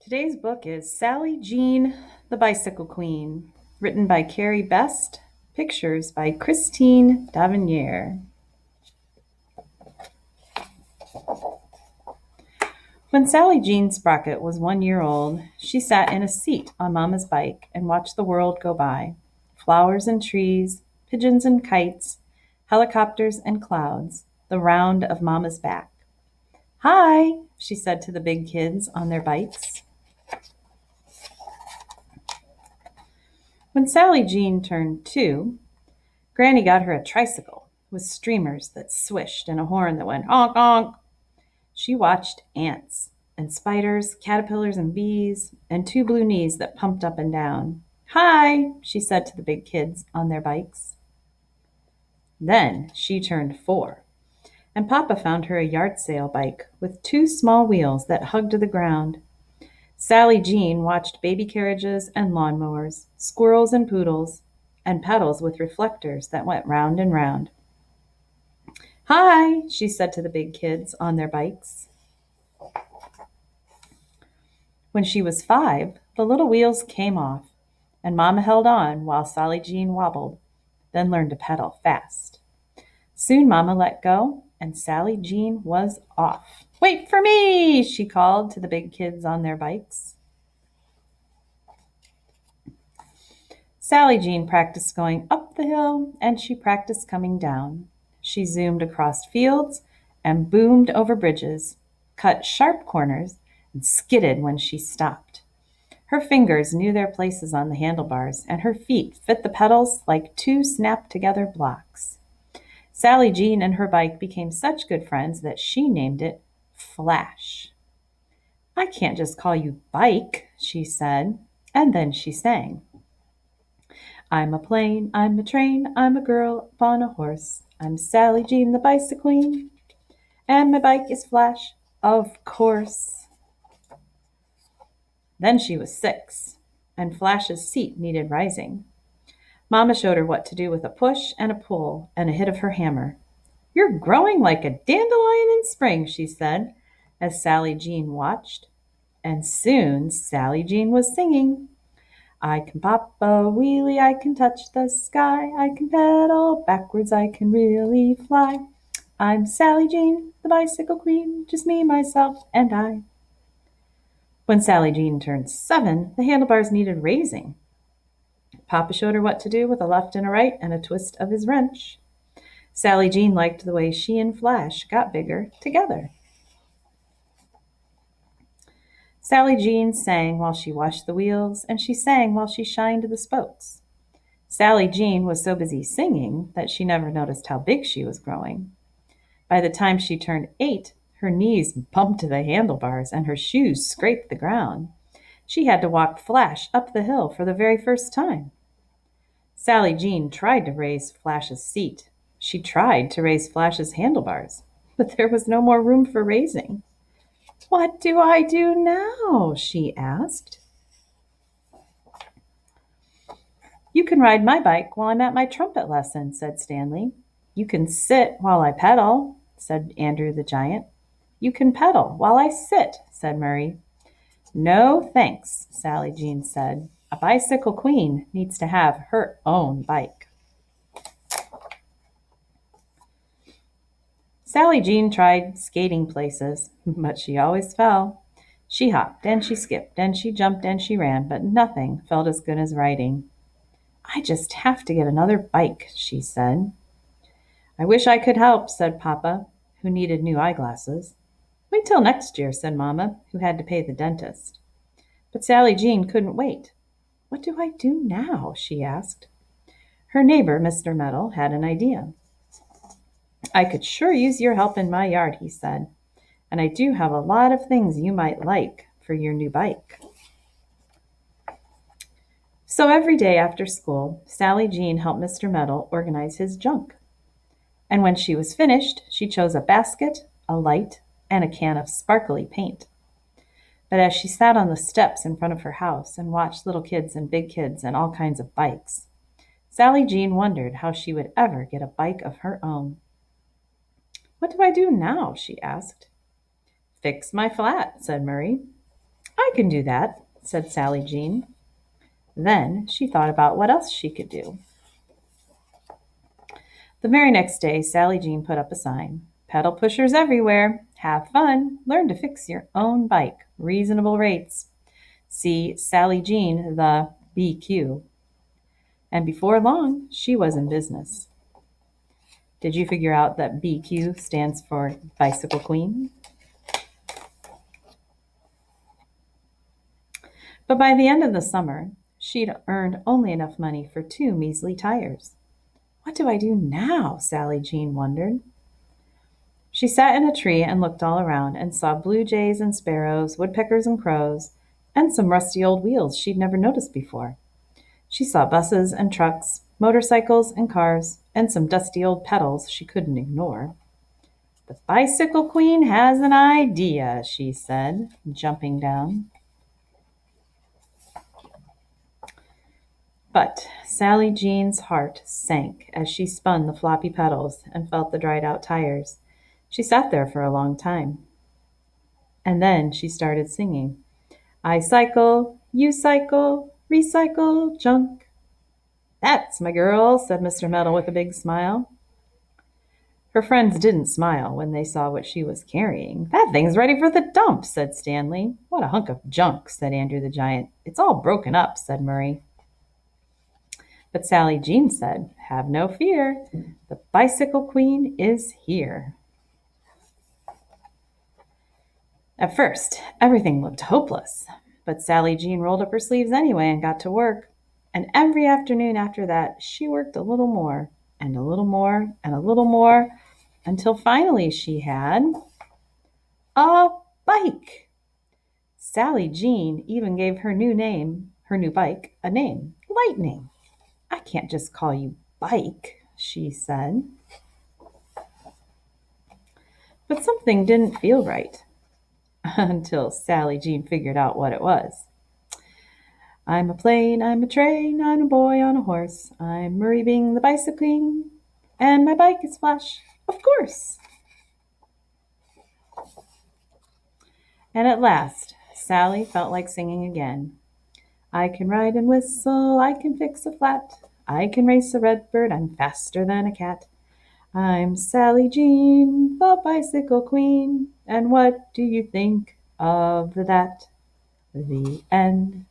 Today's book is Sally Jean, the Bicycle Queen, written by Carrie Best, pictures by Christine Davenier. When Sally Jean Sprocket was 1 year old, she sat in a seat on Mama's bike and watched the world go by. Flowers and trees, pigeons and kites, helicopters and clouds, the round of Mama's back. Hi, she said to the big kids on their bikes. When Sally Jean turned 2, Granny got her a tricycle with streamers that swished and a horn that went honk honk. She watched ants and spiders, caterpillars and bees, and two blue knees that pumped up and down. Hi, she said to the big kids on their bikes. Then she turned 4, and Papa found her a yard sale bike with two small wheels that hugged the ground. Sally Jean watched baby carriages and lawnmowers, squirrels and poodles, and pedals with reflectors that went round and round. Hi, she said to the big kids on their bikes. When she was 5, the little wheels came off, and Mama held on while Sally Jean wobbled, then learned to pedal fast. Soon Mama let go, and Sally Jean was off. Wait for me, she called to the big kids on their bikes. Sally Jean practiced going up the hill, and she practiced coming down. She zoomed across fields and boomed over bridges, cut sharp corners, and skidded when she stopped. Her fingers knew their places on the handlebars, and her feet fit the pedals like two snapped-together blocks. Sally Jean and her bike became such good friends that she named it Flash. I can't just call you Bike, she said, and then she sang. I'm a plane, I'm a train, I'm a girl upon a horse. I'm Sally Jean, the bicycle queen, and my bike is Flash, of course. Then she was 6, and Flash's seat needed rising. Mama showed her what to do with a push and a pull and a hit of her hammer. You're growing like a dandelion in spring, she said, as Sally Jean watched. And soon Sally Jean was singing. I can pop a wheelie, I can touch the sky, I can pedal backwards, I can really fly. I'm Sally Jean, the bicycle queen, just me, myself, and I. When Sally Jean turned 7, the handlebars needed raising. Papa showed her what to do with a left and a right and a twist of his wrench. Sally Jean liked the way she and Flash got bigger together. Sally Jean sang while she washed the wheels, and she sang while she shined the spokes. Sally Jean was so busy singing that she never noticed how big she was growing. By the time she turned 8, her knees bumped the handlebars and her shoes scraped the ground. She had to walk Flash up the hill for the very first time. Sally Jean tried to raise Flash's seat. She tried to raise Flash's handlebars, but there was no more room for raising. What do I do now? She asked. You can ride my bike while I'm at my trumpet lesson, said Stanley. You can sit while I pedal, said Andrew the giant. You can pedal while I sit, said Murray. No thanks, Sally Jean said. A bicycle queen needs to have her own bike. Sally Jean tried skating places, but she always fell. She hopped and she skipped and she jumped and she ran, but nothing felt as good as riding. I just have to get another bike, she said. I wish I could help, said Papa, who needed new eyeglasses. Wait till next year, said Mama, who had to pay the dentist. But Sally Jean couldn't wait. What do I do now? She asked. Her neighbor, Mr. Meadow, had an idea. I could sure use your help in my yard, he said, and I do have a lot of things you might like for your new bike. So every day after school, Sally Jean helped Mr. Meadow organize his junk. And when she was finished, she chose a basket, a light, and a can of sparkly paint. But as she sat on the steps in front of her house and watched little kids and big kids and all kinds of bikes, Sally Jean wondered how she would ever get a bike of her own. What do I do now? She asked. Fix my flat, said Murray. I can do that, said Sally Jean. Then she thought about what else she could do. The very next day, Sally Jean put up a sign. Pedal pushers everywhere. Have fun. Learn to fix your own bike. Reasonable rates. See Sally Jean, the BQ. And before long, she was in business. Did you figure out that BQ stands for Bicycle Queen? But by the end of the summer, she'd earned only enough money for 2 measly tires. What do I do now? Sally Jean wondered. She sat in a tree and looked all around and saw blue jays and sparrows, woodpeckers and crows, and some rusty old wheels she'd never noticed before. She saw buses and trucks, motorcycles and cars, and some dusty old pedals she couldn't ignore. The Bicycle Queen has an idea, she said, jumping down. But Sally Jean's heart sank as she spun the floppy pedals and felt the dried out tires. She sat there for a long time. And then she started singing. I cycle, you cycle, recycle junk. That's my girl, said Mr. Meadow with a big smile. Her friends didn't smile when they saw what she was carrying. That thing's ready for the dump, said Stanley. What a hunk of junk, said Andrew the Giant. It's all broken up, said Murray. But Sally Jean said, have no fear. The Bicycle Queen is here. At first, everything looked hopeless. But Sally Jean rolled up her sleeves anyway and got to work. And every afternoon after that, she worked a little more, and a little more, and a little more, until finally she had a bike. Sally Jean even gave her new bike, a name, Lightning. I can't just call you Bike, she said. But something didn't feel right until Sally Jean figured out what it was. I'm a plane, I'm a train, I'm a boy on a horse. I'm Murray Bing the Bicycle King, and my bike is Flash, of course. And at last, Sally felt like singing again. I can ride and whistle, I can fix a flat, I can race a redbird, I'm faster than a cat. I'm Sally Jean, the Bicycle Queen, and what do you think of that? The end.